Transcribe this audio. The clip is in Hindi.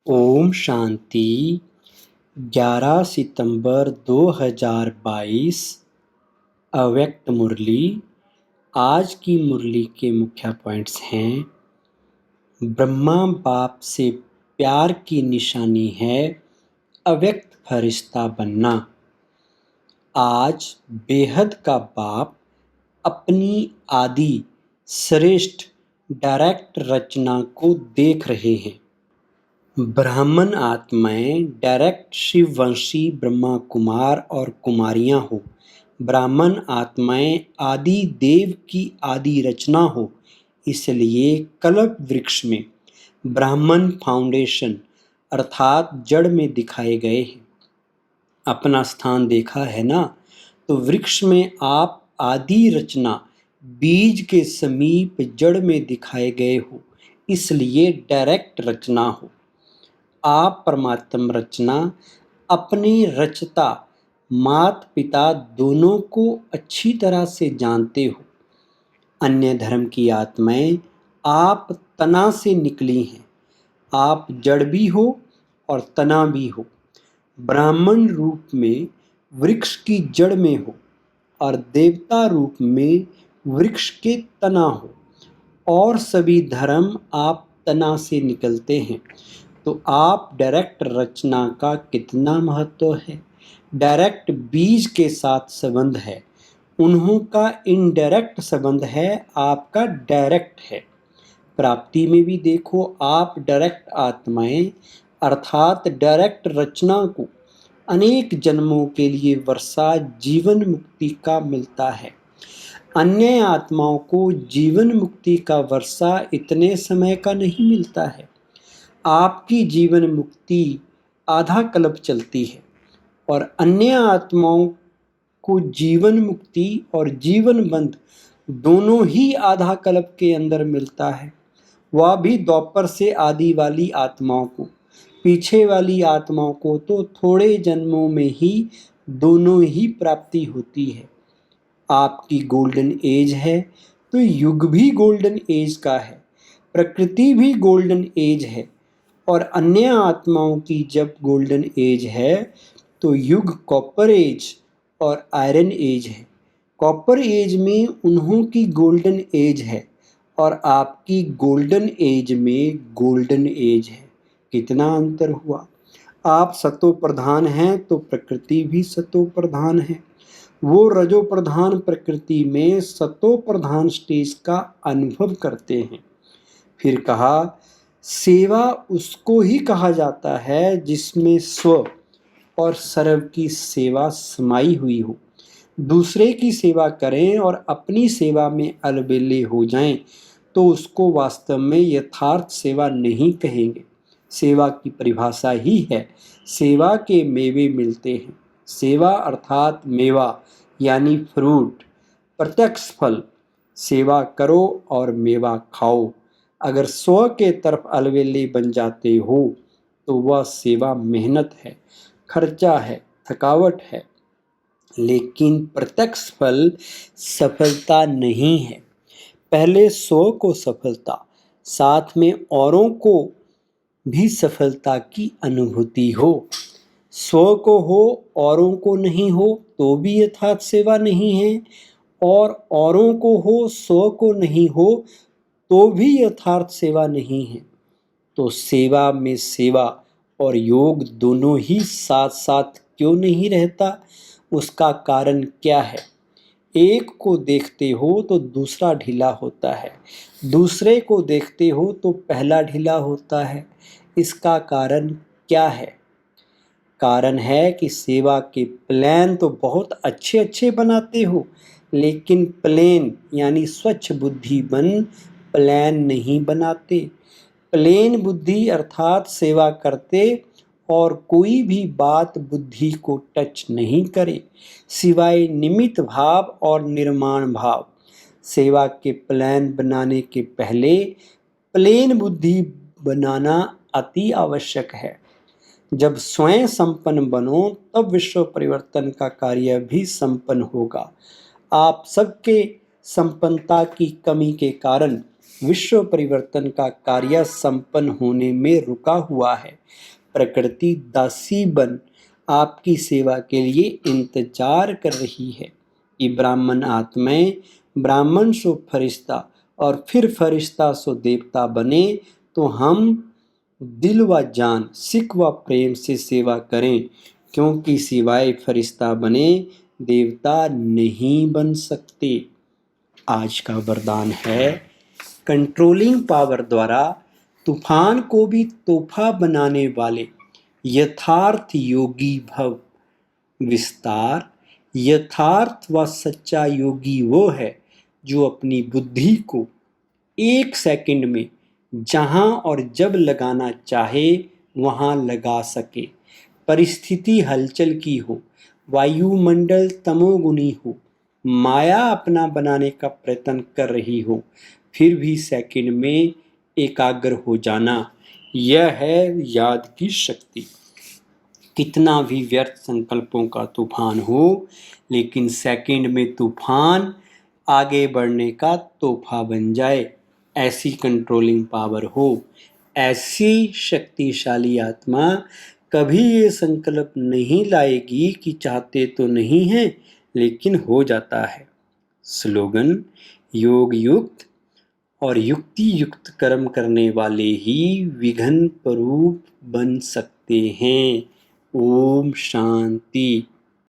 ओम शांति। 11 सितंबर 2022 अव्यक्त मुरली। आज की मुरली के मुख्य पॉइंट्स हैं। ब्रह्मा बाप से प्यार की निशानी है अव्यक्त फरिश्ता बनना। आज बेहद का बाप अपनी आदि श्रेष्ठ डायरेक्ट रचना को देख रहे हैं। ब्राह्मण आत्माएं डायरेक्ट शिववंशी ब्रह्मा कुमार और कुमारियां हो। ब्राह्मण आत्माएं आदि देव की आदि रचना हो। इसलिए कल्प वृक्ष में ब्राह्मण फाउंडेशन अर्थात जड़ में दिखाए गए हैं। अपना स्थान देखा है ना, तो वृक्ष में आप आदि रचना बीज के समीप जड़ में दिखाए गए हो, इसलिए डायरेक्ट रचना हो। आप परमात्म रचना अपने रचता माता पिता दोनों को अच्छी तरह से जानते हो। अन्य धर्म की आत्माएं आप तना से निकली हैं। आप जड़ भी हो और तना भी हो। ब्राह्मण रूप में वृक्ष की जड़ में हो और देवता रूप में वृक्ष के तना हो। और सभी धर्म आप तना से निकलते हैं। तो आप डायरेक्ट रचना का कितना महत्व है। डायरेक्ट बीज के साथ संबंध है, उन्हों का इनडायरेक्ट संबंध है, आपका डायरेक्ट है। प्राप्ति में भी देखो, आप डायरेक्ट आत्माएं अर्थात डायरेक्ट रचना को अनेक जन्मों के लिए वर्षा जीवन मुक्ति का मिलता है। अन्य आत्माओं को जीवन मुक्ति का वर्षा इतने समय का नहीं मिलता है। आपकी जीवन मुक्ति आधा कल्प चलती है और अन्य आत्माओं को जीवन मुक्ति और जीवन बंध दोनों ही आधा कल्प के अंदर मिलता है। वह भी द्वापर से आदि वाली आत्माओं को, पीछे वाली आत्माओं को तो थोड़े जन्मों में ही दोनों ही प्राप्ति होती है। आपकी गोल्डन एज है तो युग भी गोल्डन एज का है, प्रकृति भी गोल्डन एज है। और अन्य आत्माओं की जब गोल्डन एज है तो युग कॉपर एज और आयरन एज है। कॉपर एज में उन्हों की गोल्डन एज है और आपकी गोल्डन एज में गोल्डन एज है। कितना अंतर हुआ। आप सतो प्रधान हैं तो प्रकृति भी सतो प्रधान है। वो रजो प्रधान प्रकृति में सतो प्रधान स्टेज का अनुभव करते हैं। फिर कहा, सेवा उसको ही कहा जाता है जिसमें स्व और सर्व की सेवा समाई हुई हो। दूसरे की सेवा करें और अपनी सेवा में अलबेले हो जाएं तो उसको वास्तव में यथार्थ सेवा नहीं कहेंगे। सेवा की परिभाषा ही है, सेवा के मेवे मिलते हैं। सेवा अर्थात मेवा यानी फ्रूट, प्रत्यक्ष फल। सेवा करो और मेवा खाओ। अगर स्व के तरफ अलवेले बन जाते हो तो वह सेवा मेहनत है, खर्चा है, थकावट है, लेकिन प्रत्यक्ष फल सफलता नहीं है। पहले स्व को सफलता, साथ में औरों को भी सफलता की अनुभूति हो। स्व को हो औरों को नहीं हो तो भी यथार्थ सेवा नहीं है, और औरों को हो स्व को नहीं हो तो भी यथार्थ सेवा नहीं है। तो सेवा में सेवा और योग दोनों ही साथ साथ क्यों नहीं रहता, उसका कारण क्या है। एक को देखते हो तो दूसरा ढीला होता है, दूसरे को देखते हो तो पहला ढीला होता है। इसका कारण क्या है। कारण है कि सेवा के प्लान तो बहुत अच्छे अच्छे बनाते हो, लेकिन प्लेन यानी स्वच्छ बुद्धि बन प्लान नहीं बनाते। प्लेन बुद्धि अर्थात सेवा करते और कोई भी बात बुद्धि को टच नहीं करे सिवाय निमित्त भाव और निर्माण भाव। सेवा के प्लान बनाने के पहले प्लेन बुद्धि बनाना अति आवश्यक है। जब स्वयं संपन्न बनो तब विश्व परिवर्तन का कार्य भी संपन्न होगा। आप सबके संपन्नता की कमी के कारण विश्व परिवर्तन का कार्य संपन्न होने में रुका हुआ है। प्रकृति दासी बन आपकी सेवा के लिए इंतजार कर रही है। ये ब्राह्मण आत्माएं ब्राह्मण सो फरिश्ता और फिर फरिश्ता सो देवता बने तो हम दिल व जान, सिख व प्रेम से सेवा करें, क्योंकि सिवाय फरिश्ता बने देवता नहीं बन सकते। आज का वरदान है, कंट्रोलिंग पावर द्वारा तूफान को भी तोहफा बनाने वाले यथार्थ योगी भव। विस्तार, यथार्थ व सच्चा योगी वो है जो अपनी बुद्धि को 1 सेकंड में जहां और जब लगाना चाहे वहां लगा सके। परिस्थिति हलचल की हो, वायुमंडल तमोगुनी हो, माया अपना बनाने का प्रयत्न कर रही हो, फिर भी सेकंड में एकाग्र हो जाना, यह है याद की शक्ति। कितना भी व्यर्थ संकल्पों का तूफान हो, लेकिन सेकंड में तूफान आगे बढ़ने का तोहफा बन जाए, ऐसी कंट्रोलिंग पावर हो। ऐसी शक्तिशाली आत्मा कभी ये संकल्प नहीं लाएगी कि चाहते तो नहीं हैं लेकिन हो जाता है। स्लोगन, योग युक्त और युक्ति युक्त कर्म करने वाले ही विघ्न स्वरूप बन सकते हैं। ओम शांति।